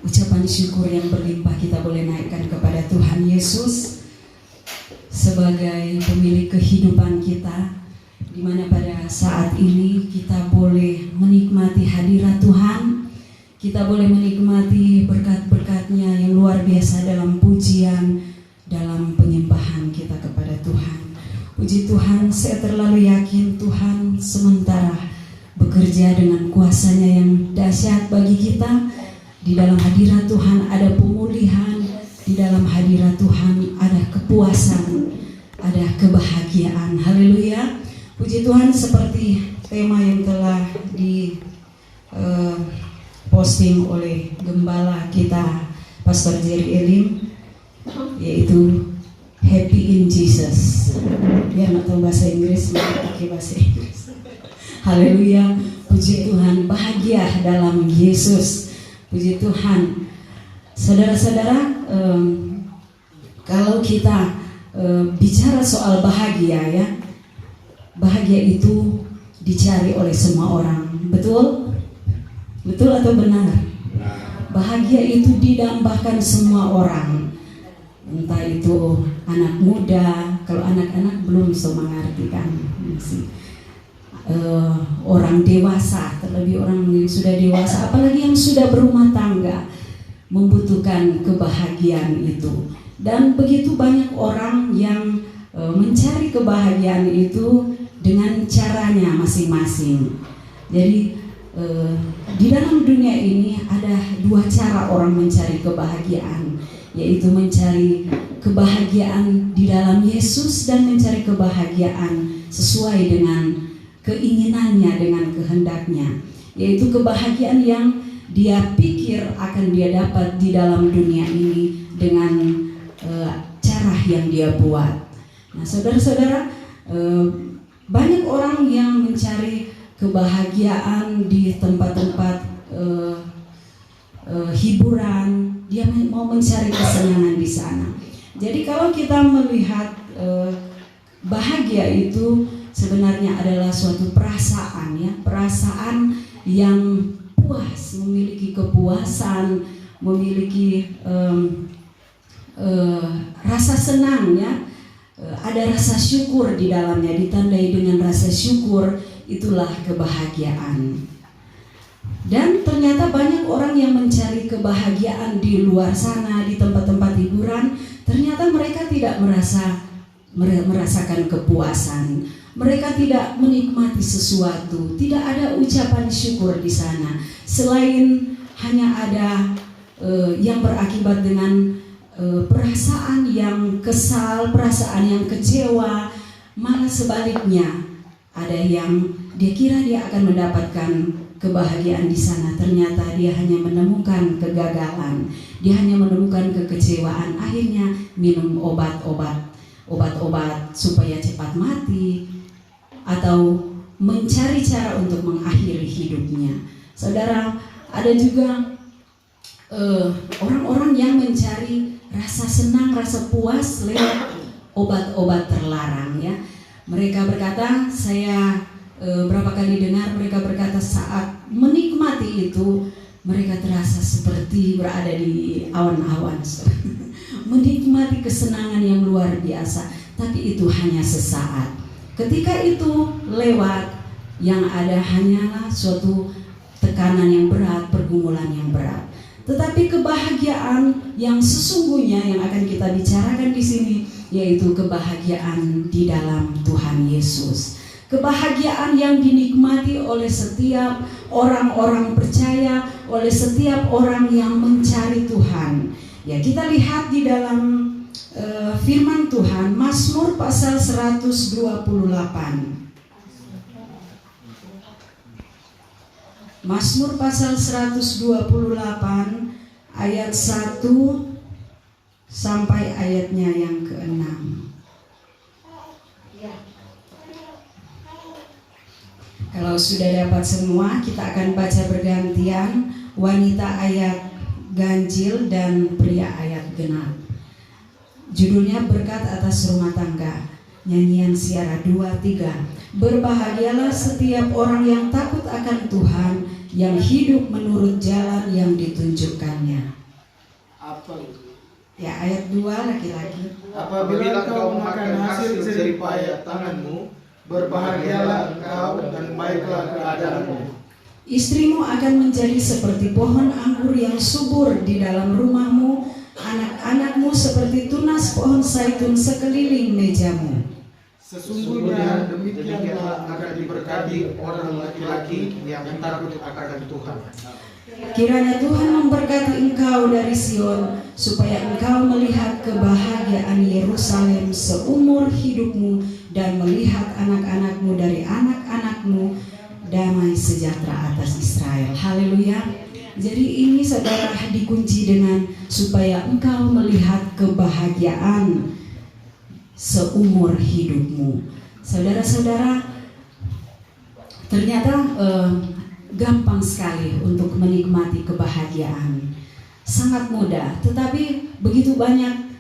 Ucapan syukur yang berlimpah kita boleh naikkan kepada Tuhan Yesus sebagai pemilik kehidupan kita, di mana pada saat ini kita boleh menikmati hadirat Tuhan, kita boleh menikmati berkat-berkat-Nya yang luar biasa dalam pujian, dalam penyembahan kita kepada Tuhan. Puji Tuhan, saya terlalu yakin Tuhan sementara bekerja dengan kuasa-Nya yang dahsyat bagi kita. Di dalam hadirat Tuhan ada pemulihan, di dalam hadirat Tuhan ada kepuasan, ada kebahagiaan. Haleluya. Puji Tuhan, seperti tema yang telah di posting oleh gembala kita Pastor Jerry Elim, yaitu Happy in Jesus. Dia nggak tahu bahasa Inggris, nggak pakai bahasa Inggris. Haleluya. Puji Tuhan, bahagia dalam Yesus. Puji Tuhan. Saudara-saudara, kalau kita bicara soal bahagia, ya, bahagia itu dicari oleh semua orang. Betul? Betul atau benar? Bahagia itu didambakan semua orang. Entah itu anak muda, kalau anak-anak belum bisa mengerti kan, orang dewasa, terlebih orang yang sudah dewasa, apalagi yang sudah berumah tangga, membutuhkan kebahagiaan itu. Dan begitu banyak orang yang mencari kebahagiaan itu dengan caranya masing-masing. Jadi di dalam dunia ini ada dua cara orang mencari kebahagiaan, yaitu mencari kebahagiaan di dalam Yesus dan mencari kebahagiaan sesuai dengan keinginannya, dengan kehendaknya, yaitu kebahagiaan yang dia pikir akan dia dapat di dalam dunia ini dengan cara yang dia buat. Nah, saudara-saudara, banyak orang yang mencari kebahagiaan di tempat-tempat hiburan, dia mau mencari kesenangan di sana. Jadi kalau kita melihat bahagia itu sebenarnya adalah suatu perasaan, ya, perasaan yang puas, memiliki kepuasan, memiliki rasa senang, ya, ada rasa syukur di dalamnya, ditandai dengan rasa syukur, itulah kebahagiaan. Dan ternyata banyak orang yang mencari kebahagiaan di luar sana, di tempat-tempat hiburan, ternyata mereka tidak merasakan kepuasan. Mereka tidak menikmati sesuatu, tidak ada ucapan syukur di sana. Selain hanya ada yang berakibat dengan perasaan yang kesal, perasaan yang kecewa, malah sebaliknya ada yang dia kira dia akan mendapatkan kebahagiaan di sana, ternyata dia hanya menemukan kegagalan, dia hanya menemukan kekecewaan. Akhirnya minum obat-obat supaya cepat mati, atau mencari cara untuk mengakhiri hidupnya. Saudara, ada juga orang-orang yang mencari rasa senang, rasa puas lewat obat-obat terlarang, ya. Mereka berkata, saya berapa kali dengar mereka berkata saat menikmati itu mereka terasa seperti berada di awan-awan. Menikmati kesenangan yang luar biasa, tapi itu hanya sesaat. Ketika itu lewat, yang ada hanyalah suatu tekanan yang berat, pergumulan yang berat. Tetapi kebahagiaan yang sesungguhnya yang akan kita bicarakan di sini, yaitu kebahagiaan di dalam Tuhan Yesus. Kebahagiaan yang dinikmati oleh setiap orang-orang percaya, oleh setiap orang yang mencari Tuhan. Ya, kita lihat di dalam firman Tuhan, Mazmur pasal 128. Mazmur pasal 128 ayat 1 sampai ayatnya yang ke-6. Kalau sudah dapat semua, kita akan baca bergantian, wanita ayat ganjil dan pria ayat genap. Judulnya berkat atas rumah tangga. Nyanyian Siara 2-3. Berbahagialah setiap orang yang takut akan Tuhan, yang hidup menurut jalan yang ditunjukkannya. Apa itu? Ya, ayat 2 lagi-lagi. Apabila kau makan hasil jerih payah tanganmu, berbahagialah engkau dan baiklah keadaanmu. Istrimu akan menjadi seperti pohon anggur yang subur di dalam rumahmu, anak-anakmu seperti tunas pohon zaitun sekeliling mejamu. Sesungguhnya demikianlah akan diberkati orang laki-laki yang takut akan Tuhan. Kiranya Tuhan memberkati engkau dari Sion, supaya engkau melihat kebahagiaan Yerusalem seumur hidupmu dan melihat anak-anakmu dari anak-anakmu, damai sejahtera atas Israel. Haleluya. Jadi ini saudara dikunci dengan supaya engkau melihat kebahagiaan seumur hidupmu. Saudara-saudara, ternyata gampang sekali untuk menikmati kebahagiaan. Sangat mudah, tetapi begitu banyak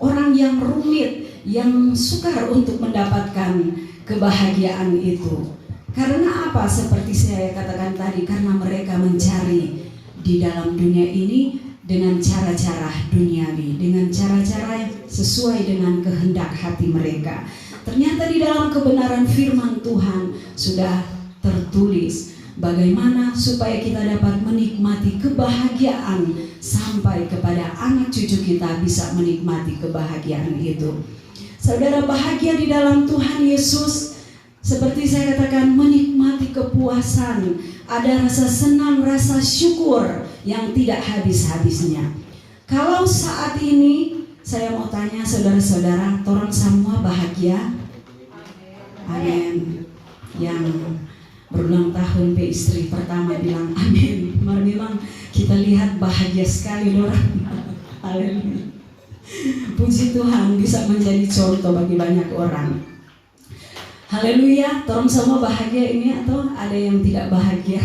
orang yang rumit, yang sukar untuk mendapatkan kebahagiaan itu. Karena apa? Seperti saya katakan tadi, karena mereka mencari di dalam dunia ini dengan cara-cara duniawi, dengan cara-cara sesuai dengan kehendak hati mereka. Ternyata di dalam kebenaran firman Tuhan sudah tertulis bagaimana supaya kita dapat menikmati kebahagiaan sampai kepada anak cucu kita bisa menikmati kebahagiaan itu. Saudara, bahagia di dalam Tuhan Yesus seperti saya katakan menikmati kepuasan, ada rasa senang, rasa syukur yang tidak habis-habisnya. Kalau saat ini saya mau tanya saudara-saudara, orang semua bahagia? Amin. Yang berulang tahun pe istri pertama bilang amin. Memang kita lihat bahagia sekali orang. Haleluya. Puji Tuhan bisa menjadi contoh bagi banyak orang. Haleluya. Orang semua bahagia ini atau ada yang tidak bahagia?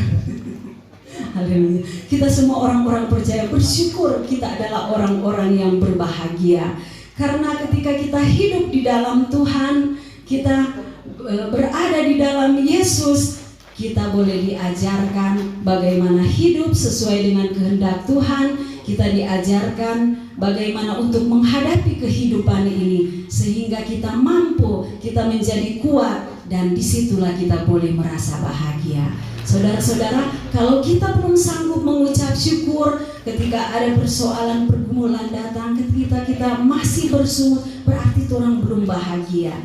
Haleluya. Kita semua orang-orang percaya bersyukur kita adalah orang-orang yang berbahagia. Karena ketika kita hidup di dalam Tuhan, kita berada di dalam Yesus, kita boleh diajarkan bagaimana hidup sesuai dengan kehendak Tuhan. Kita diajarkan bagaimana untuk menghadapi kehidupan ini sehingga kita mampu, kita menjadi kuat, dan disitulah kita boleh merasa bahagia. Saudara-saudara, kalau kita belum sanggup mengucap syukur ketika ada persoalan pergumulan datang, ketika kita masih bersungut, berarti orang belum bahagia.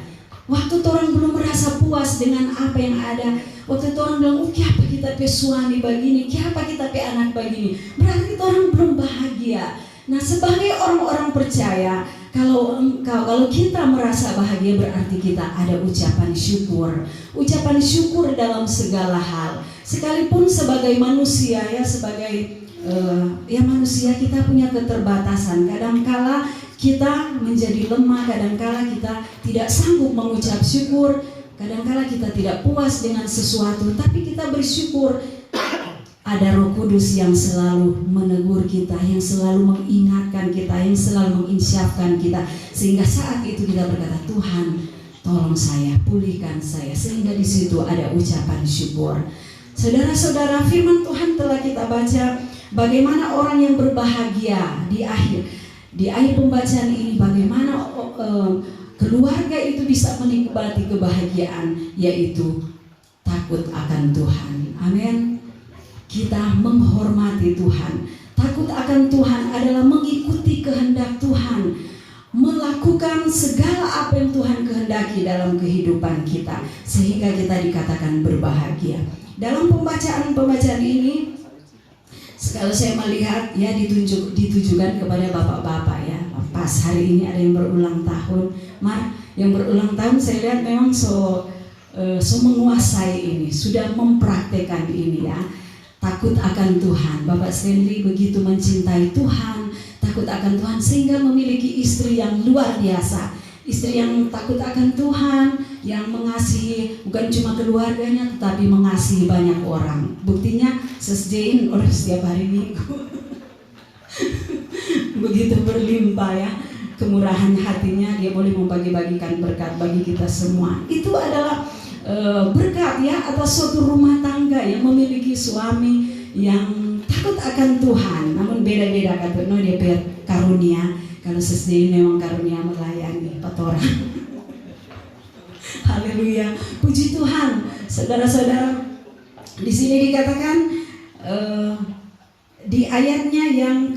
Waktu orang belum merasa puas dengan apa yang ada, waktu orang bilang, kenapa kita pe suami begini, kenapa kita pe anak begini, berarti orang belum bahagia. Nah, sebagai orang-orang percaya, kalau kita merasa bahagia berarti kita ada ucapan syukur dalam segala hal. Sekalipun sebagai manusia ya, sebagai manusia kita punya keterbatasan. Kadangkala kita menjadi lemah, kadangkala kita tidak sanggup mengucap syukur, kadangkala kita tidak puas dengan sesuatu, tapi kita bersyukur ada Roh Kudus yang selalu menegur kita, yang selalu mengingatkan kita, yang selalu menginsyafkan kita, sehingga saat itu kita berkata, Tuhan tolong saya, pulihkan saya, sehingga di situ ada ucapan syukur. Saudara-saudara, firman Tuhan telah kita baca bagaimana orang yang berbahagia di akhir pembacaan ini, bagaimana keluarga itu bisa menikmati kebahagiaan, yaitu takut akan Tuhan. Amin. Kita menghormati Tuhan. Takut akan Tuhan adalah mengikuti kehendak Tuhan, melakukan segala apa yang Tuhan kehendaki dalam kehidupan kita, sehingga kita dikatakan berbahagia. Dalam pembacaan ini, kalau saya melihat ya ditujukan kepada bapak-bapak ya. Pas hari ini ada yang berulang tahun, yang berulang tahun saya lihat memang so menguasai ini, sudah mempraktekkan ini ya. Takut akan Tuhan. Bapak Stanley begitu mencintai Tuhan, takut akan Tuhan sehingga memiliki istri yang luar biasa. Istri yang takut akan Tuhan, yang mengasihi bukan cuma keluarganya tetapi mengasihi banyak orang. Buktinya sesjein oleh setiap hari Minggu. Begitu berlimpah ya kemurahan hatinya, dia boleh membagi-bagikan berkat bagi kita semua. Itu adalah berkat ya atas suatu rumah tangga yang memiliki suami yang takut akan Tuhan. Namun beda-beda kan dia karunia. Kalau sesdiri memang karunia melayani patora. Haleluya, puji Tuhan. Saudara-saudara, di sini dikatakan di ayatnya yang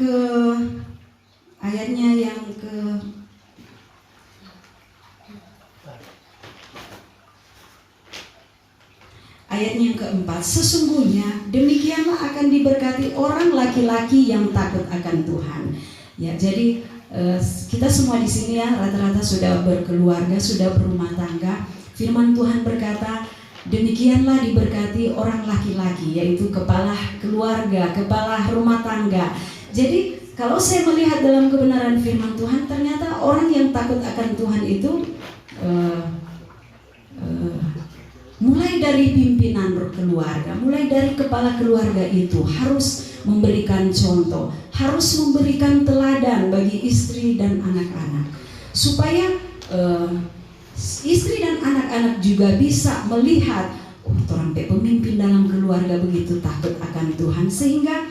keempat, sesungguhnya demikianlah akan diberkati orang laki-laki yang takut akan Tuhan. Ya, jadi kita semua di sini ya rata-rata sudah berkeluarga, sudah berumah tangga. Firman Tuhan berkata, demikianlah diberkati orang laki-laki, yaitu kepala keluarga, kepala rumah tangga. Jadi kalau saya melihat dalam kebenaran firman Tuhan, ternyata orang yang takut akan Tuhan itu mulai dari pimpinan keluarga, mulai dari kepala keluarga itu harus memberikan contoh, harus memberikan teladan bagi istri dan anak-anak, supaya istri dan anak-anak juga bisa melihat, orang pemimpin dalam keluarga begitu takut akan Tuhan, sehingga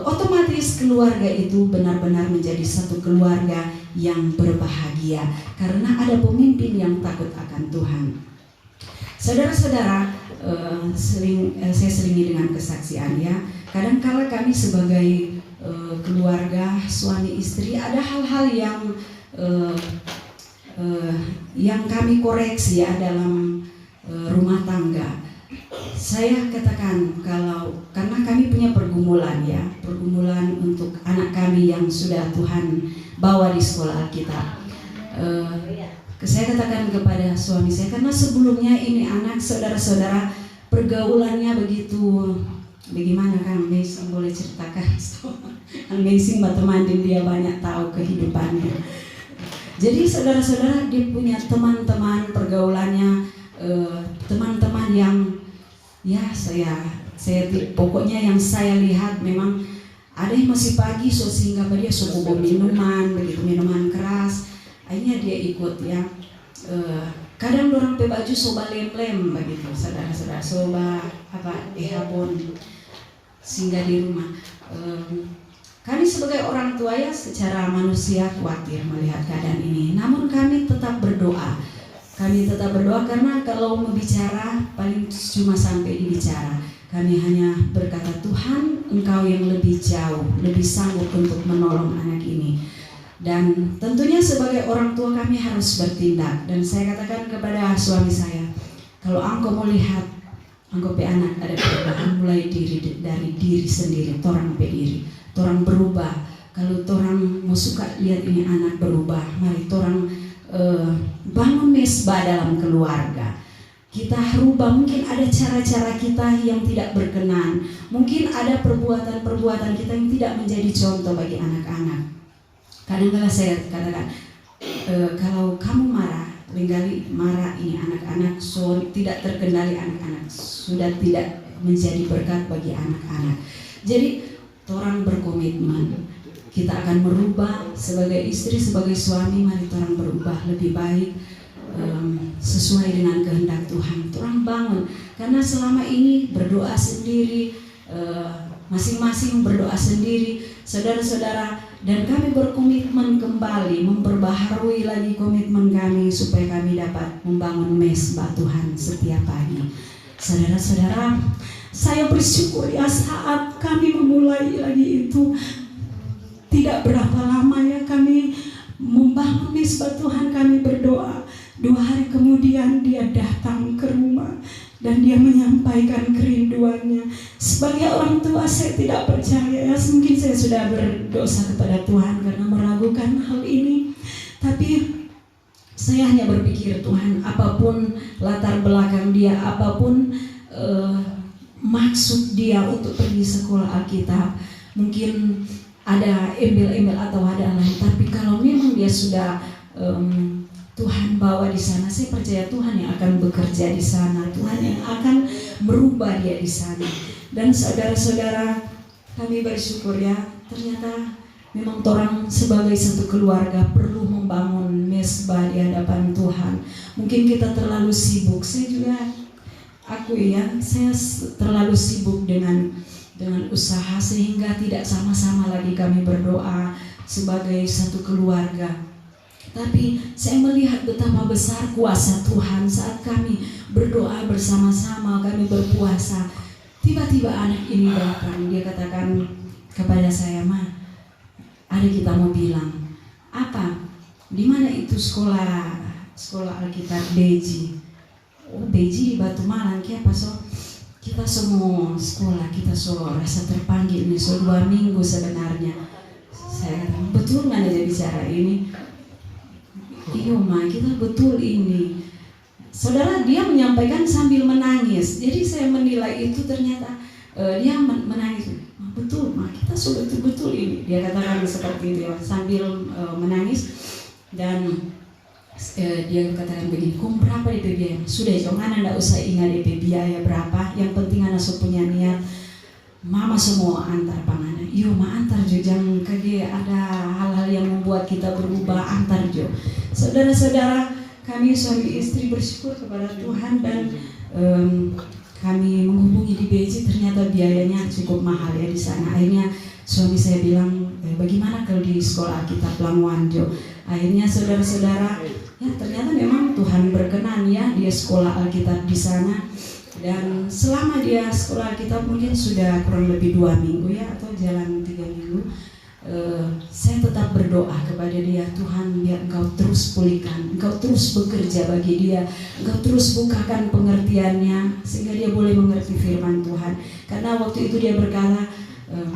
otomatis keluarga itu benar-benar menjadi satu keluarga yang berbahagia karena ada pemimpin yang takut akan Tuhan. Saudara-saudara, saya selingi dengan kesaksian ya. Kadang-kala kami sebagai keluarga suami istri ada hal-hal yang kami koreksi ya dalam rumah tangga. Saya katakan karena kami punya pergumulan untuk anak kami yang sudah Tuhan bawa di sekolah Alkitab. Saya katakan kepada suami saya, karena sebelumnya ini anak saudara-saudara pergaulannya begitu bagaimana kan, Amazing boleh ceritakan? Amazing teman dia banyak tahu kehidupannya. Jadi saudara-saudara dia punya teman-teman pergaulannya, teman-teman yang ya saya pokoknya yang saya lihat memang ada yang masih pagi sehingga dia suka bawa minuman begitu, minuman keras. Akhirnya dia ikut ya. Kadang orang pakai baju soba lem-lem begitu, saudara-saudara, soba habon singgah di rumah. Kami sebagai orang tua ya secara manusia khawatir melihat keadaan ini. Namun kami tetap berdoa. Kami tetap berdoa karena kalau mau bicara paling cuma sampai dibicara. Kami hanya berkata, Tuhan, Engkau yang lebih jauh, lebih sanggup untuk menolong anak ini. Dan tentunya sebagai orang tua kami harus bertindak. Dan saya katakan kepada suami saya, kalau engkau mau lihat engkau pe anak ada perubahan mulai dari diri sendiri, torang pe diri, torang berubah. Kalau torang mau suka lihat ini anak berubah, mari torang bangun mesbah dalam keluarga. Kita rubah, mungkin ada cara-cara kita yang tidak berkenan, mungkin ada perbuatan-perbuatan kita yang tidak menjadi contoh bagi anak-anak. Kadang-kadang saya katakan, kalau kamu marah, marah ini anak-anak tidak terkendali, anak-anak sudah tidak menjadi berkat bagi anak-anak. Jadi orang berkomitmen, kita akan merubah sebagai istri, sebagai suami, mari orang berubah lebih baik sesuai dengan kehendak Tuhan. Orang bangun, karena selama ini berdoa sendiri, masing-masing berdoa sendiri, saudara-saudara. Dan kami berkomitmen kembali memperbaharui lagi komitmen kami supaya kami dapat membangun mesbah Tuhan setiap pagi. Saudara-saudara, saya bersyukur ya saat kami memulai lagi itu, tidak berapa lama ya kami membangun mesbah Tuhan, kami berdoa. 2 hari kemudian dia datang ke rumah dan dia menyampaikan kerinduannya. Sebagai orang tua saya tidak percaya ya, mungkin saya sudah berdosa kepada Tuhan karena meragukan hal ini. Tapi saya hanya berpikir, Tuhan, apapun latar belakang dia, apapun maksud dia untuk pergi sekolah Alkitab, mungkin ada embel-embel atau ada lain. Tapi kalau memang dia sudah Tuhan bawa di sana, saya percaya Tuhan yang akan bekerja di sana, Tuhan yang akan merubah dia di sana. Dan saudara-saudara, kami bersyukur ya, ternyata memang orang sebagai satu keluarga perlu membangun mesbah di hadapan Tuhan. Mungkin kita terlalu sibuk. Saya juga akui ya, saya terlalu sibuk dengan usaha sehingga tidak sama-sama lagi kami berdoa sebagai satu keluarga. Tapi saya melihat betapa besar kuasa Tuhan saat kami berdoa bersama-sama, kami berpuasa. Tiba-tiba anak ini datang, dia katakan kepada saya, "Ma, ada kita mau bilang." "Apa? Di mana itu sekolah Alkitab Beji?" "Oh, Beji di Batu Malang." "Kiapa so? Kita semua sekolah, kita semua rasa terpanggil nih, so 2 minggu sebenarnya." Saya katakan, "Betul nggak dia bicara ini?" "Iya Ma, kita betul ini." Saudara, dia menyampaikan sambil menangis. Jadi saya menilai itu ternyata dia menangis. "Betul Ma, kita sudah betul ini." Dia katakan seperti itu sambil menangis. Dan dia katakan begini, "Kum berapa DP biaya?" "Sudah jangan Anda usah ingat DP biaya berapa. Yang penting Anda punya niat. Mama semua antar pangana." "Iyo Ma, antar jo, jangan dia ada hal-hal yang membuat kita berubah, antar jo." Saudara-saudara, kami suami istri bersyukur kepada Tuhan dan kami menghubungi di Beji. Ternyata biayanya cukup mahal ya di sana. Akhirnya suami saya bilang, "Bagaimana kalau di sekolah Alkitab Lamuan Jo?" Akhirnya saudara-saudara, ya ternyata memang Tuhan berkenan ya, dia sekolah Alkitab di sana. Dan selama dia sekolah Alkitab mungkin sudah kurang lebih 2 minggu ya, atau jalan 3 minggu, saya tetap berdoa kepada dia, "Tuhan, biar Engkau terus pulihkan, Engkau terus bekerja bagi dia, Engkau terus bukakan pengertiannya sehingga dia boleh mengerti firman Tuhan." Karena waktu itu dia berkata,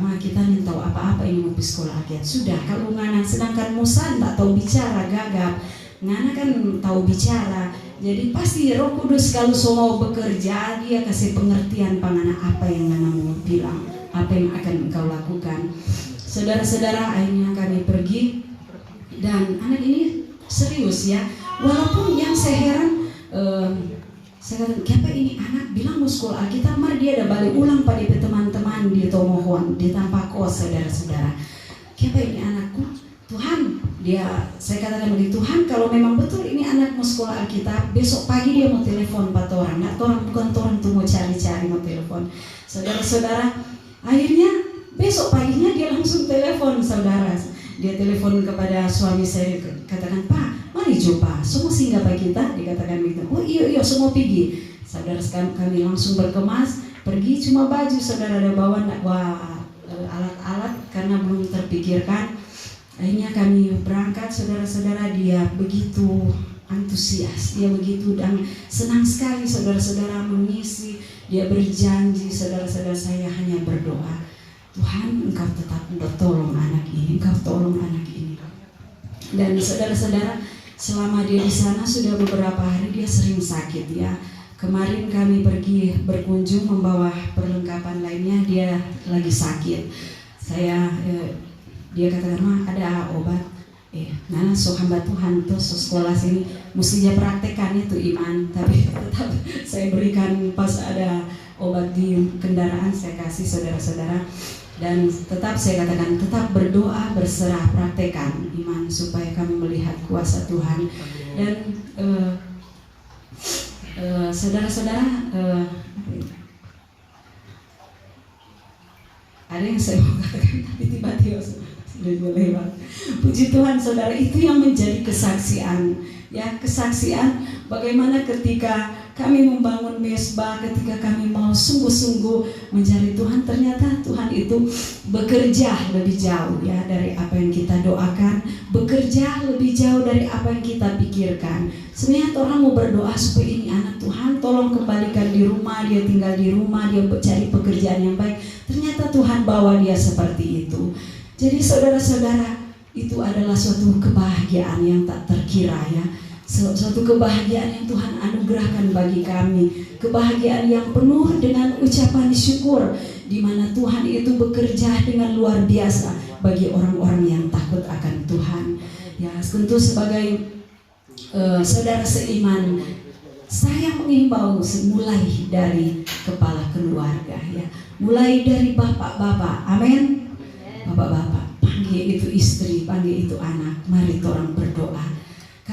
"Ma, kita nih tahu apa-apa ini mau sekolah Alkitab." "Sudah, kalau ngana sedangkan Musa tak tahu bicara gagap, ngana kan tahu bicara. Jadi pasti Roh Kudus kalau mau bekerja, dia kasih pengertian pangana apa yang ngana mau bilang, apa yang akan engkau lakukan." Saudara-saudara, akhirnya kami pergi dan anak ini serius ya. Walaupun yang saya heran, saya kata, "Kenapa ini anak bilang mau sekolah Alkitab, mar dia ada balik ulang pada teman-teman di Tomohon, di Tampakos." Saudara-saudara, "Kenapa ini anakku?" "Tuhan," saya katakan begitu, "Tuhan, kalau memang betul ini anak mau sekolah Alkitab, besok pagi dia mau telepon 4 orang. Nah, bukan orang tuh mau cari-cari mau telepon." Saudara-saudara, akhirnya besok paginya dia langsung telepon, saudara. Dia telepon kepada suami saya, katakan, "Pak, mari jumpa, semua singgah bagi kita." Dikatakan begitu. "Oh iya, semua pergi." Saudara, kami langsung berkemas, pergi cuma baju, saudara ada bawa alat-alat karena belum terpikirkan. Akhirnya kami berangkat, saudara-saudara, dia begitu antusias, dia begitu dan senang sekali, saudara-saudara, mengisi. Dia berjanji, saudara-saudara, saya hanya berdoa, "Tuhan, Engkau tetap tolong anak ini, Engkau tolong anak ini." Dan saudara-saudara, selama dia di sana sudah beberapa hari dia sering sakit ya. Kemarin kami pergi berkunjung membawa perlengkapan lainnya, dia lagi sakit. Dia katakan, "Ma, ada obat." Nah, so hamba Tuhan tuh sekolah sini mestinya praktekan itu iman, tapi tetap saya berikan pas ada obat di kendaraan saya kasih saudara-saudara. Dan tetap saya katakan, tetap berdoa, berserah, praktekan iman supaya kami melihat kuasa Tuhan. Dan saudara-saudara, ada yang saya mau katakan tapi tiba-tiba sudah lewat. Puji Tuhan, saudara, itu yang menjadi kesaksian. Ya, kesaksian bagaimana ketika kami membangun mesbah, ketika kami mau sungguh-sungguh mencari Tuhan, ternyata Tuhan itu bekerja lebih jauh ya dari apa yang kita doakan, bekerja lebih jauh dari apa yang kita pikirkan. Sebenarnya orang mau berdoa supaya ini anak Tuhan tolong kembalikan di rumah, dia tinggal di rumah, dia cari pekerjaan yang baik. Ternyata Tuhan bawa dia seperti itu. Jadi saudara-saudara, itu adalah suatu kebahagiaan yang tak terkira ya. Suatu kebahagiaan yang Tuhan anugerahkan bagi kami, kebahagiaan yang penuh dengan ucapan syukur, di mana Tuhan itu bekerja dengan luar biasa bagi orang-orang yang takut akan Tuhan. Ya, tentu sebagai saudara seiman, saya mengimbau mulai dari kepala keluarga ya, mulai dari bapak-bapak, amin, bapak-bapak, panggil itu istri, panggil itu anak, mari orang berdoa.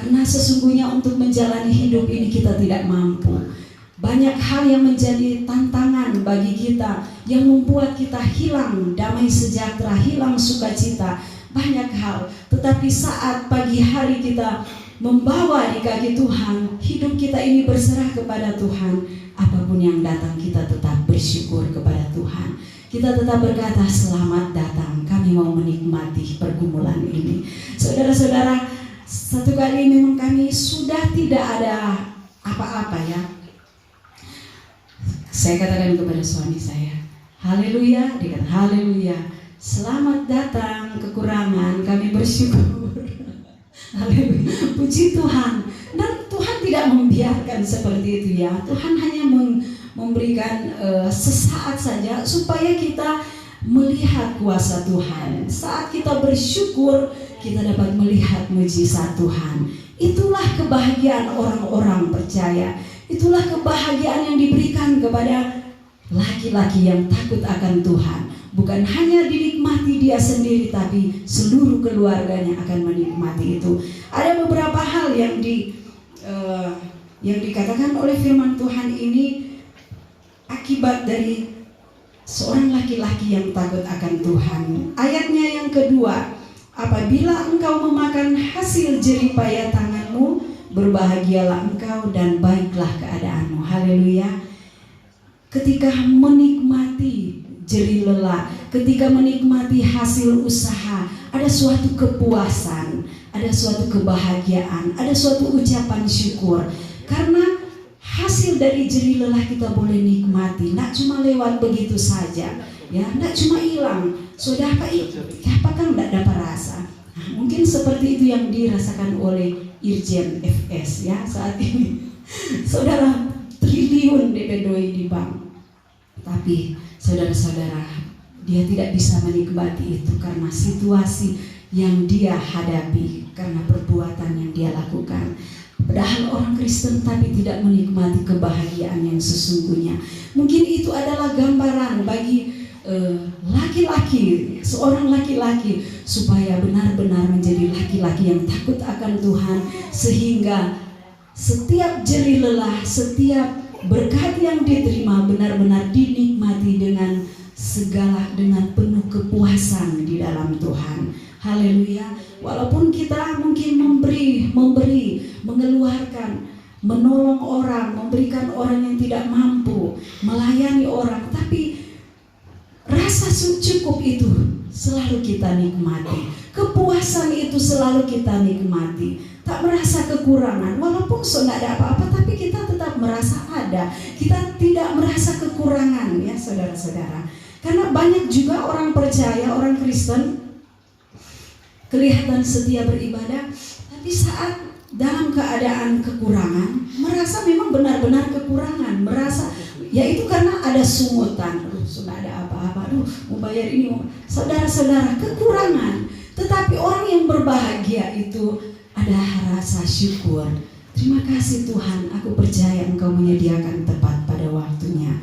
Karena sesungguhnya untuk menjalani hidup ini kita tidak mampu. Banyak hal yang menjadi tantangan bagi kita, yang membuat kita hilang damai sejahtera, hilang sukacita. Banyak hal, tetapi saat pagi hari kita membawa di kaki Tuhan, hidup kita ini berserah kepada Tuhan, apapun yang datang kita tetap bersyukur kepada Tuhan. Kita tetap berkata, selamat datang, kami mau menikmati pergumulan ini. Saudara-saudara, satu kali memang kami sudah tidak ada apa-apa ya. Saya katakan kepada suami saya, haleluya, dia kata haleluya, selamat datang kekurangan, kami bersyukur. Haleluya, puji Tuhan. Dan Tuhan tidak membiarkan seperti itu ya. Tuhan hanya memberikan sesaat saja supaya kita melihat kuasa Tuhan. Saat kita bersyukur, kita dapat melihat mujizat Tuhan. Itulah kebahagiaan orang-orang percaya. Itulah kebahagiaan yang diberikan kepada laki-laki yang takut akan Tuhan. Bukan hanya dinikmati dia sendiri, tapi seluruh keluarganya akan menikmati itu. Ada beberapa hal yang dikatakan oleh firman Tuhan ini akibat dari seorang laki-laki yang takut akan Tuhan. Ayatnya yang kedua, apabila engkau memakan hasil jeripaya tanganmu, berbahagialah engkau dan baiklah keadaanmu. Haleluya. Ketika menikmati jerih lelah, ketika menikmati hasil usaha, ada suatu kepuasan, ada suatu kebahagiaan, ada suatu ucapan syukur. Karena hasil dari jerih lelah kita boleh nikmati, tidak cuma lewat begitu saja, ya, tidak cuma hilang. Sudah apakah tidak dapat rasa? Nah, mungkin seperti itu yang dirasakan oleh Irjen FS ya saat ini. Saudara, triliun DP doi di bank, tapi saudara-saudara, dia tidak bisa menikmati itu karena situasi yang dia hadapi, karena perbuatan yang dia lakukan. Padahal orang Kristen tapi tidak menikmati kebahagiaan yang sesungguhnya. Mungkin itu adalah gambaran bagi laki-laki, seorang laki-laki, supaya benar-benar menjadi laki-laki yang takut akan Tuhan, sehingga setiap jerih lelah, setiap berkat yang diterima benar-benar dinikmati dengan penuh kepuasan di dalam Tuhan. Haleluya. Walaupun kita mungkin memberi, mengeluarkan, menolong orang, memberikan orang yang tidak mampu, melayani orang, tapi rasa cukup itu selalu kita nikmati. Kepuasan itu selalu kita nikmati. Tak merasa kekurangan, walaupun sudah ada apa-apa, tapi kita tetap merasa ada. Kita tidak merasa kekurangan ya saudara-saudara. Karena banyak juga orang percaya, orang Kristen kelihatan setia beribadah, tapi saat dalam keadaan kekurangan, merasa memang benar-benar kekurangan, merasa yaitu karena ada sungutan, sudah ada apa-apa, mau bayar ini, saudara-saudara, kekurangan. Tetapi orang yang berbahagia itu ada rasa syukur. Terima kasih Tuhan, aku percaya Engkau menyediakan tepat pada waktunya.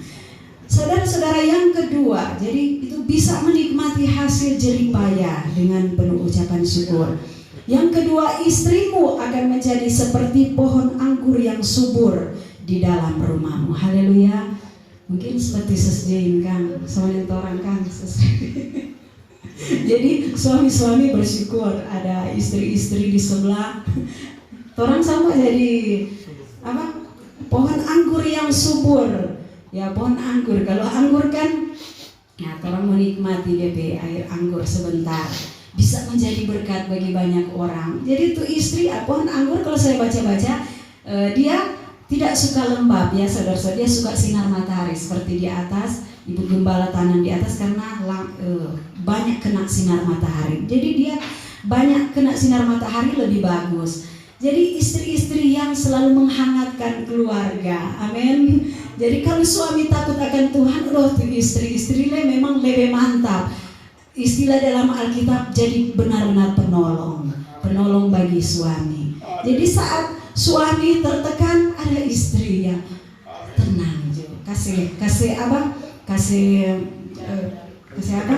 Saudara-saudara, yang kedua, jadi itu bisa menikmati hasil jeripaya dengan penuh ucapan syukur. Yang kedua, istrimu akan menjadi seperti pohon anggur yang subur di dalam rumahmu. Haleluya. Mungkin seperti sesjain kan, soalnya orang kan jadi suami-suami bersyukur ada istri-istri di sebelah. Orang sama jadi apa? Pohon anggur yang subur. Ya, pohon anggur. Kalau anggur kan, ya, orang menikmati DP air anggur sebentar, bisa menjadi berkat bagi banyak orang. Jadi itu istri pohon anggur, kalau saya baca-baca, dia tidak suka lembab ya saudara-saudara, dia suka sinar matahari seperti di atas. Ibu gembala tanam di atas karena banyak kena sinar matahari. Jadi dia banyak kena sinar matahari lebih bagus. Jadi istri-istri yang selalu menghangatkan keluarga. Amin. Jadi kalau suami takut akan Tuhan, tuh istri-istri memang lebih mantap. Istilah dalam Alkitab, jadi benar-benar penolong bagi suami. Jadi saat suami tertekan, ada istri yang tenang juga. Kasih apa? Kasih apa?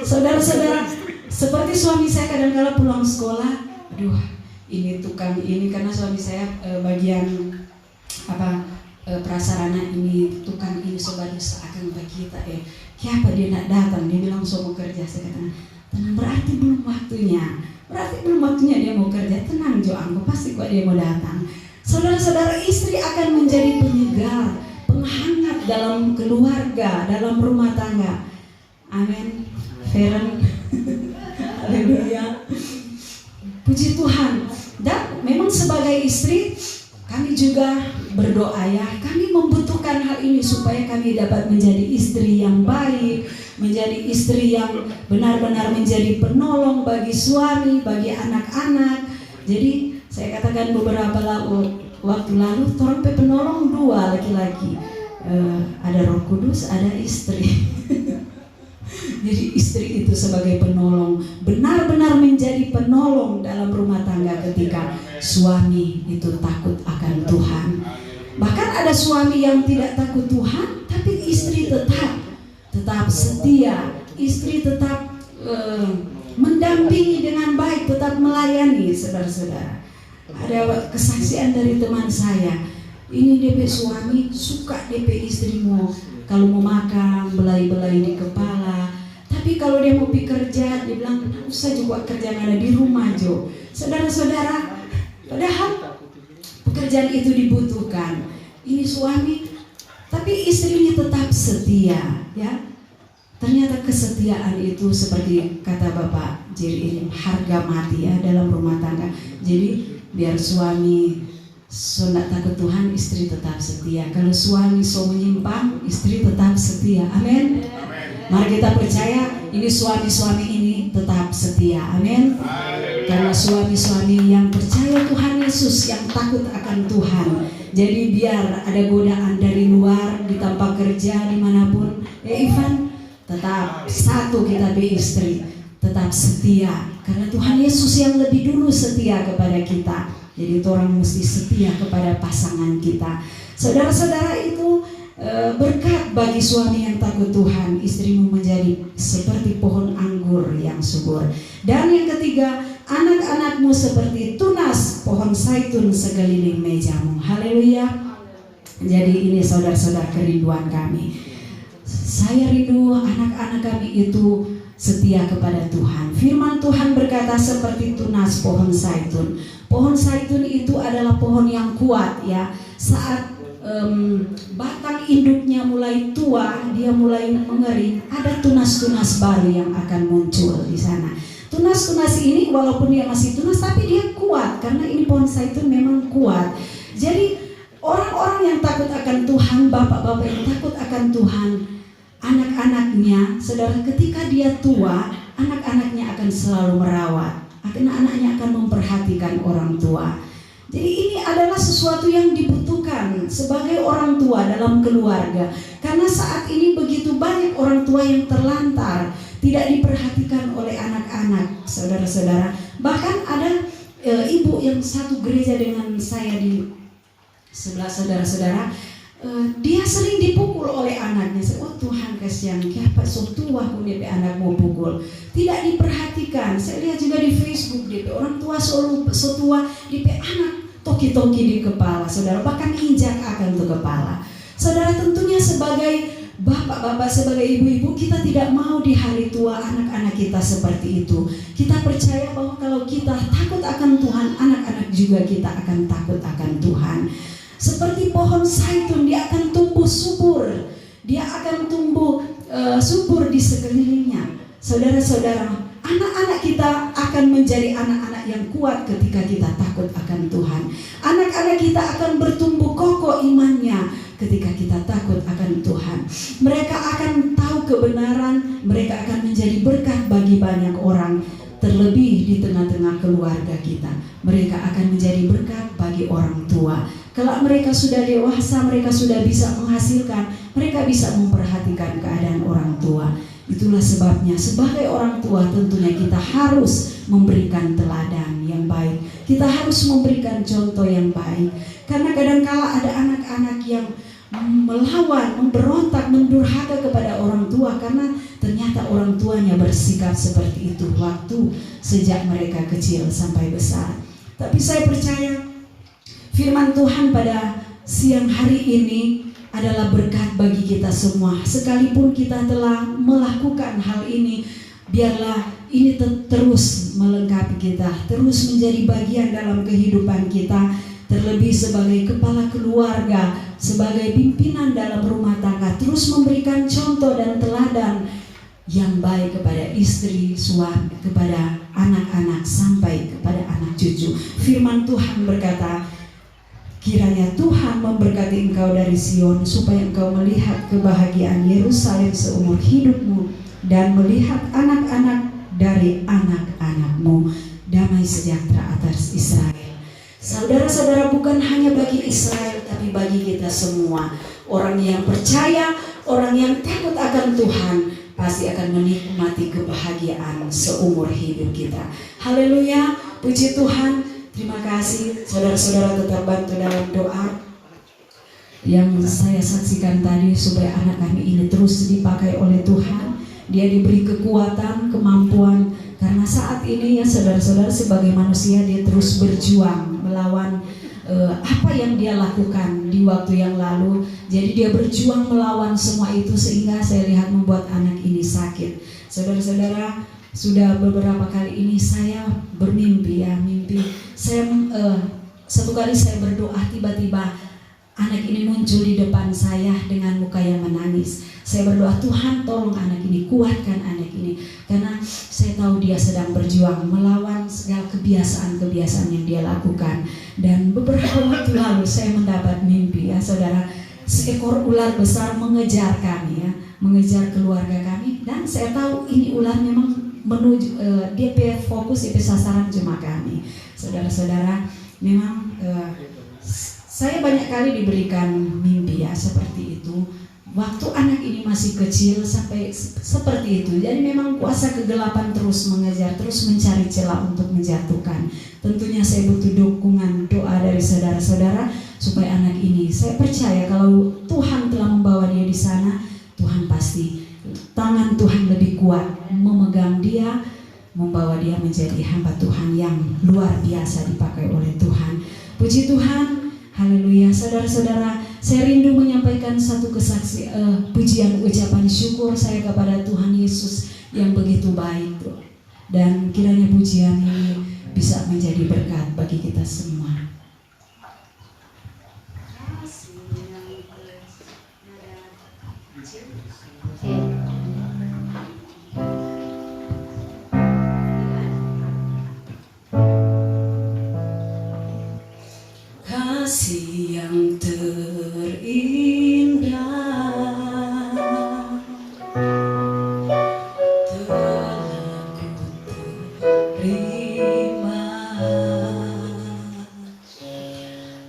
Saudara-saudara, Seperti suami saya kadang-kala pulang sekolah, aduh ini tukang ini, karena suami saya bagian prasarana ini, tukang ini sobat akan bagi kita siapa dia nak datang, dia bilang so mau kerja. Saya kata tenang, berarti belum waktunya dia mau kerja, tenang Jo Angko, pasti kok dia mau datang. Saudara-saudara, istri akan menjadi penyegar, penghangat dalam keluarga, dalam rumah tangga. Amin. Feren. Haleluya. Puji Tuhan. Dan memang sebagai istri kami juga berdoa ya, kami membutuhkan hal ini supaya kami dapat menjadi istri yang baik, menjadi istri yang benar-benar menjadi penolong bagi suami, bagi anak-anak. Jadi saya katakan beberapa waktu lalu torang penolong 2 laki-laki, ada Roh Kudus, ada istri. Jadi istri itu sebagai penolong, benar-benar menjadi penolong dalam rumah tangga ketika suami itu takut akan Tuhan. Bahkan ada suami yang tidak takut Tuhan, tapi istri tetap setia, istri tetap mendampingi dengan baik, tetap melayani. Saudara-saudara, ada kesaksian dari teman saya, ini DP suami suka DP istri kalau mau makan belai-belai di kepala. Tapi kalau dia mau pergi kerja, dia bilang usah juga kerja yang ada di rumah Jo. Saudara-saudara, padahal pekerjaan itu dibutuhkan. Ini suami, tapi istrinya tetap setia, ya. Ternyata kesetiaan itu seperti kata Bapak Jerry ini harga mati ya dalam rumah tangga. Jadi biar suami tidak takut Tuhan, istri tetap setia. Kalau suami menyimpang, istri tetap setia. Amin. Mari kita percaya ini suami-suami ini tetap setia. Amin. Karena suami-suami yang percaya Tuhan Yesus, yang takut akan Tuhan. Jadi biar ada godaan dari luar, di tempat kerja, dimanapun, Ivan, tetap satu kita istri, tetap setia. Karena Tuhan Yesus yang lebih dulu setia kepada kita. Jadi orang mesti setia kepada pasangan kita. Saudara-saudara, itu berkat bagi suami yang takut Tuhan. Istrimu menjadi seperti pohon anggur yang subur. Dan yang ketiga, anak-anakmu seperti tunas pohon zaitun sekeliling mejamu. Haleluya. Jadi ini saudara-saudara kerinduan kami. Saya rindu anak-anak kami itu setia kepada Tuhan. Firman Tuhan berkata seperti tunas pohon zaitun. Pohon zaitun itu adalah pohon yang kuat ya. Saat batang induknya mulai tua, dia mulai mengering, ada tunas-tunas baru yang akan muncul di sana. Tunas-tunas ini walaupun dia masih tunas, tapi dia kuat karena ini pohon zaitun memang kuat. Jadi orang-orang yang takut akan Tuhan, bapak-bapak yang takut akan Tuhan, anak-anaknya, saudara, ketika dia tua, anak-anaknya akan selalu merawat, anak-anaknya akan memperhatikan orang tua. Jadi ini adalah sesuatu yang dibutuhkan sebagai orang tua dalam keluarga. Karena saat ini begitu banyak orang tua yang terlantar, tidak diperhatikan oleh anak-anak, saudara-saudara. Bahkan ada ibu yang satu gereja dengan saya di sebelah, saudara-saudara. Dia sering dipukul oleh anaknya. Oh Tuhan kasihan, kenapa so tua kok dia anak mau pukul? Tidak diperhatikan. Saya lihat juga di Facebook dia orang tua so tua dia anak toki-toki di kepala, saudara, bahkan injak akan ke kepala. Saudara, tentunya sebagai bapak-bapak, sebagai ibu-ibu, kita tidak mau di hari tua anak-anak kita seperti itu. Kita percaya bahwa kalau kita takut akan Tuhan, anak-anak juga kita akan takut akan Tuhan. Seperti pohon zaitun, dia akan tumbuh subur. Dia akan tumbuh subur di sekelilingnya. Saudara-saudara, anak-anak kita akan menjadi anak-anak yang kuat ketika kita takut akan Tuhan. Anak-anak kita akan bertumbuh kokoh imannya ketika kita takut akan Tuhan. Mereka akan tahu kebenaran, mereka akan menjadi berkat bagi banyak orang. Terlebih di tengah-tengah keluarga kita, mereka akan menjadi berkat bagi orang tua. Kalau mereka sudah dewasa, mereka sudah bisa menghasilkan, mereka bisa memperhatikan keadaan orang tua. Itulah sebabnya sebagai orang tua tentunya kita harus memberikan teladan yang baik. Kita harus memberikan contoh yang baik. Karena kadangkala ada anak-anak yang melawan, memberontak, mendurhaka kepada orang tua karena ternyata orang tuanya bersikap seperti itu waktu sejak mereka kecil sampai besar. Tapi saya percaya firman Tuhan pada siang hari ini adalah berkat bagi kita semua. Sekalipun kita telah melakukan hal ini, biarlah ini terus melengkapi kita, terus menjadi bagian dalam kehidupan kita, terlebih sebagai kepala keluarga, sebagai pimpinan dalam rumah tangga, terus memberikan contoh dan teladan yang baik kepada istri, suami, kepada anak-anak, sampai kepada anak cucu. Firman Tuhan berkata, kiranya Tuhan memberkati engkau dari Sion, supaya engkau melihat kebahagiaan Yerusalem seumur hidupmu, dan melihat anak-anak dari anak-anakmu, damai sejahtera atas Israel. Saudara-saudara, bukan hanya bagi Israel, tapi bagi kita semua. Orang yang percaya, orang yang takut akan Tuhan, pasti akan menikmati kebahagiaan seumur hidup kita. Haleluya, puji Tuhan. Terima kasih, saudara-saudara, tetap bantu dalam doa yang saya saksikan tadi, supaya anak kami ini terus dipakai oleh Tuhan. Dia diberi kekuatan, kemampuan, karena saat ini ya saudara-saudara, sebagai manusia dia terus berjuang melawan apa yang dia lakukan di waktu yang lalu. Jadi dia berjuang melawan semua itu, sehingga saya lihat membuat anak ini sakit. Saudara-saudara, sudah beberapa kali ini saya bermimpi ya, mimpi saya satu kali saya berdoa, tiba-tiba anak ini muncul di depan saya dengan muka yang menangis. Saya berdoa, Tuhan tolong anak ini, kuatkan anak ini, karena saya tahu dia sedang berjuang melawan segala kebiasaan-kebiasaan yang dia lakukan. Dan beberapa waktu lalu saya mendapat mimpi ya saudara, seekor ular besar mengejar kami ya, mengejar keluarga kami, dan saya tahu ini ular memang menuju dia fokus, itu sasaran cuma kami. Saudara-saudara, memang saya banyak kali diberikan mimpi ya seperti itu. Waktu anak ini masih kecil sampai seperti itu. Jadi memang kuasa kegelapan terus mengejar, terus mencari celah untuk menjatuhkan. Tentunya saya butuh dukungan doa dari saudara-saudara supaya anak ini, saya percaya kalau Tuhan telah membawa dia di sana, Tuhan pasti, tangan Tuhan lebih kuat memegang dia, membawa dia menjadi hamba Tuhan yang luar biasa dipakai oleh Tuhan. Puji Tuhan. Haleluya, saudara-saudara, saya rindu menyampaikan satu pujian ucapan syukur saya kepada Tuhan Yesus yang begitu baik, dan kiranya pujian ini bisa menjadi berkat bagi kita semua. Kasih yang terindah telah ku terima,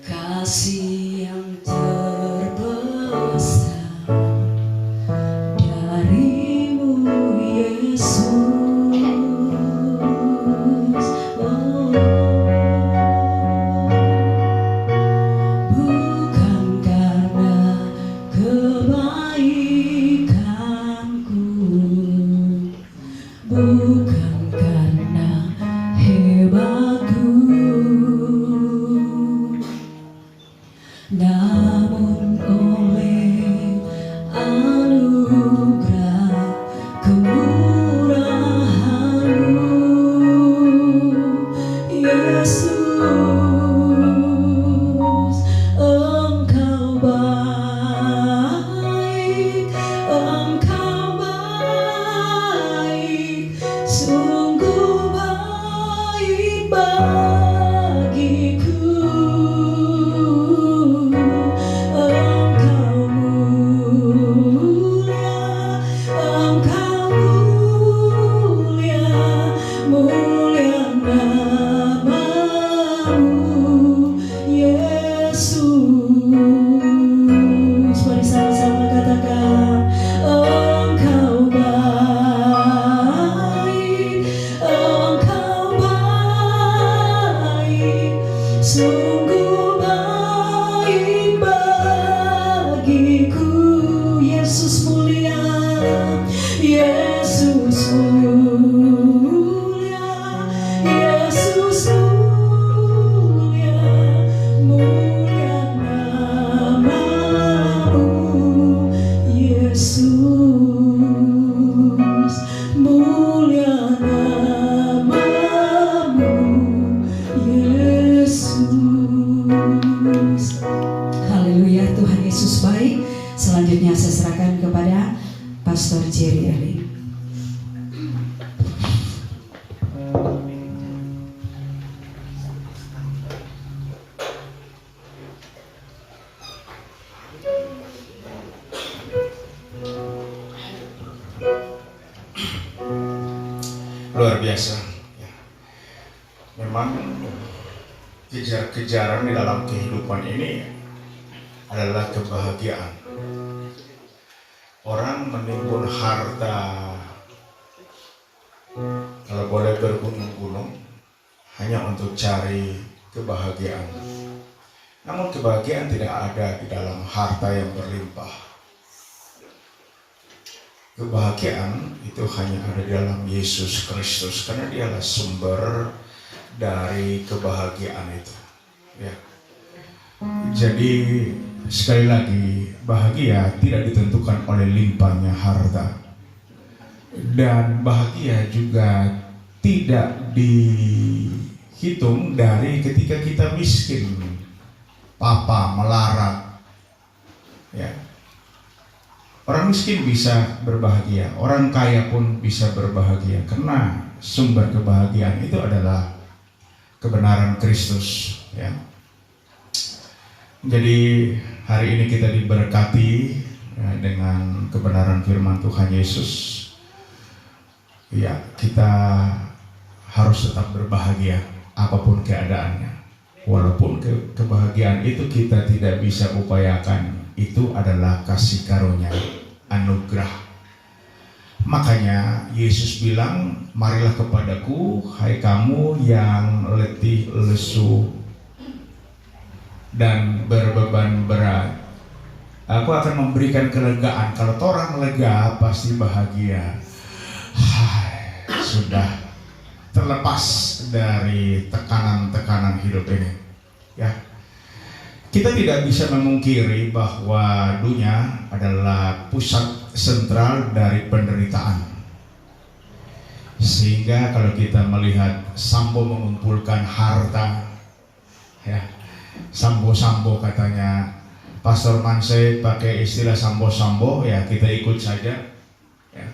kasih yang terbesar darimu Yesus. Bukan karena hebatku, namun oleh anugerah kemurahan-Mu, Yesus. Engkau baik, Engkau baik, sungguh baik bagiku. Engkau Haleluya, Tuhan Yesus baik. Selanjutnya saya serahkan kepada Pastor Jerry Eli. Luar biasa. Memang kejar-kejaran di dalam kehidupan ini adalah kebahagiaan. Orang menimbun harta, kalau boleh bergunung-gunung, hanya untuk cari kebahagiaan. Namun kebahagiaan tidak ada di dalam harta yang berlimpah. Kebahagiaan itu hanya ada di dalam Yesus Kristus, karena dialah sumber dari kebahagiaan itu. Ya. Jadi sekali lagi, bahagia tidak ditentukan oleh limpahnya harta, dan bahagia juga tidak dihitung dari ketika kita miskin, papa, melarat. Ya. Orang miskin bisa berbahagia, orang kaya pun bisa berbahagia, karena sumber kebahagiaan itu adalah kebenaran Kristus. Ya. Jadi hari ini kita diberkati ya, dengan kebenaran firman Tuhan Yesus. Ya, kita harus tetap berbahagia apapun keadaannya. Walaupun kebahagiaan itu kita tidak bisa upayakan, itu adalah kasih karunia, anugerah. Makanya Yesus bilang, marilah kepadaku hai kamu yang letih lesu dan berbeban berat, aku akan memberikan kelegaan. Kalau orang lega pasti bahagia. Sudah terlepas dari tekanan-tekanan hidup ini. Ya. Kita tidak bisa memungkiri bahwa dunia adalah pusat sentral dari penderitaan. Sehingga kalau kita melihat Sambo mengumpulkan harta, ya, Sambo-sambo katanya, Pastor Manse pakai istilah sambo-sambo, ya kita ikut saja. Ya.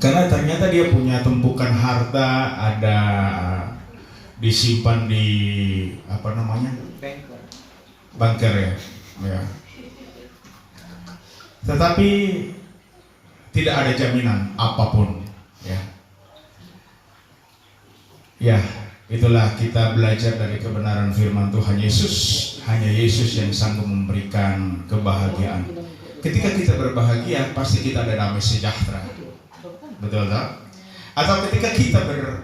Karena ternyata dia punya tumpukan harta, ada disimpan di apa namanya? Banker ya. Ya. Tetapi tidak ada jaminan apapun, ya. Ya, itulah kita belajar dari kebenaran firman Tuhan Yesus. Hanya Yesus yang sanggup memberikan kebahagiaan. Ketika kita berbahagia, pasti kita ada damai sejahtera. Betul tak? Atau ketika kita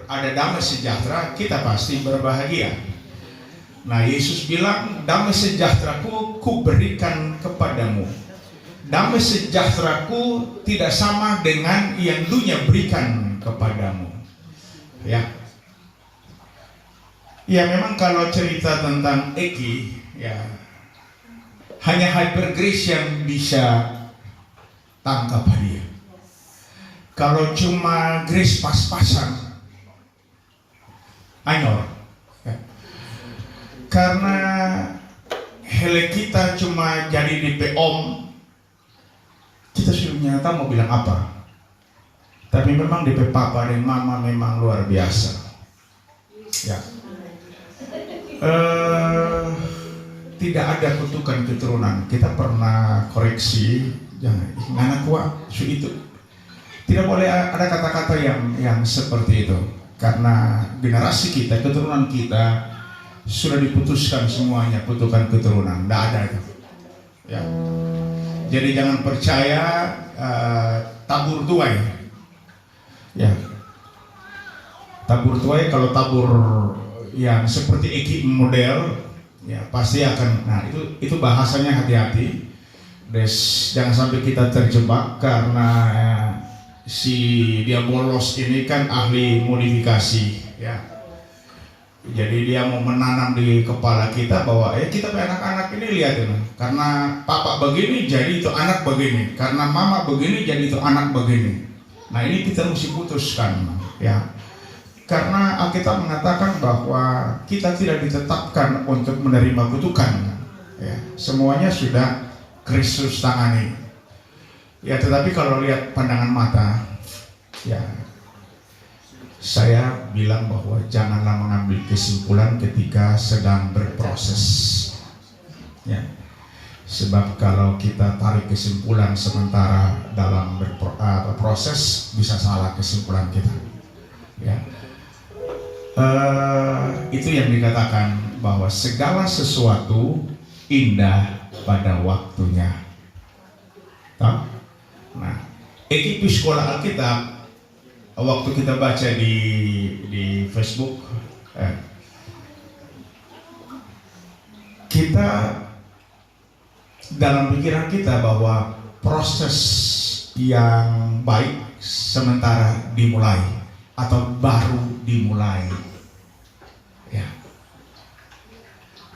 ada damai sejahtera, kita pasti berbahagia. Nah, Yesus bilang, damai sejahteraku ku berikan kepadamu. Damai sejahteraku tidak sama dengan yang dunia berikan kepadamu. Ya. Ya, memang kalau cerita tentang Eki, ya, hanya hyper grace yang bisa tangkap dia. Kalau cuma grace pas-pasan, anyor. Ya. Karena hele kita cuma jadi DP om, kita sudah nyata mau bilang apa. Tapi memang DP papa dan mama memang luar biasa. Ya. Tidak ada kutukan keturunan. Kita pernah koreksi, jangan anak kuat su itu. Tidak boleh ada kata-kata yang seperti itu, karena generasi kita, keturunan kita sudah diputuskan semuanya kutukan keturunan, tidak ada itu. Ya. Jadi jangan percaya tabur tuai. Ya. Tabur tuai, kalau tabur yang seperti Eki model, ya pasti akan. Nah itu bahasanya hati-hati. Jangan sampai kita terjebak, karena si dia bolos ini kan ahli modifikasi, ya. Jadi dia mau menanam di kepala kita bahwa kita anak-anak ini lihat ini, karena papa begini jadi itu anak begini, karena mama begini jadi itu anak begini. Nah ini kita mesti putuskan, ya. Karena Alkitab mengatakan bahwa kita tidak ditetapkan untuk menerima kutukan, ya, semuanya sudah Kristus tangani. Ya, tetapi kalau lihat pandangan mata, ya, saya bilang bahwa janganlah mengambil kesimpulan ketika sedang berproses. Ya, sebab kalau kita tarik kesimpulan sementara dalam berproses, bisa salah kesimpulan kita. Ya. Itu yang dikatakan bahwa segala sesuatu indah pada waktunya. Nah, Eki Sekolah Alkitab, waktu kita baca di Facebook, kita dalam pikiran kita bahwa proses yang baik sementara dimulai atau baru dimulai, ya.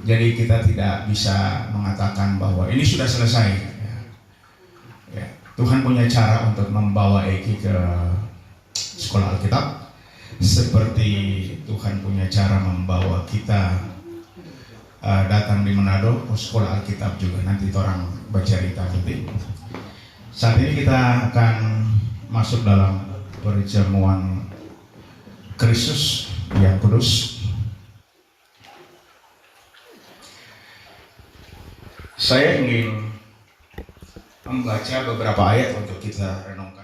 Jadi kita tidak bisa mengatakan bahwa ini sudah selesai, ya. Ya. Tuhan punya cara untuk membawa Eki ke sekolah Alkitab, seperti Tuhan punya cara membawa kita datang di Manado ke sekolah Alkitab juga. Nanti orang bercerita nanti. Saat ini kita akan masuk dalam perjamuan Kristus yang kudus. Saya ingin membaca beberapa ayat untuk kita renungkan.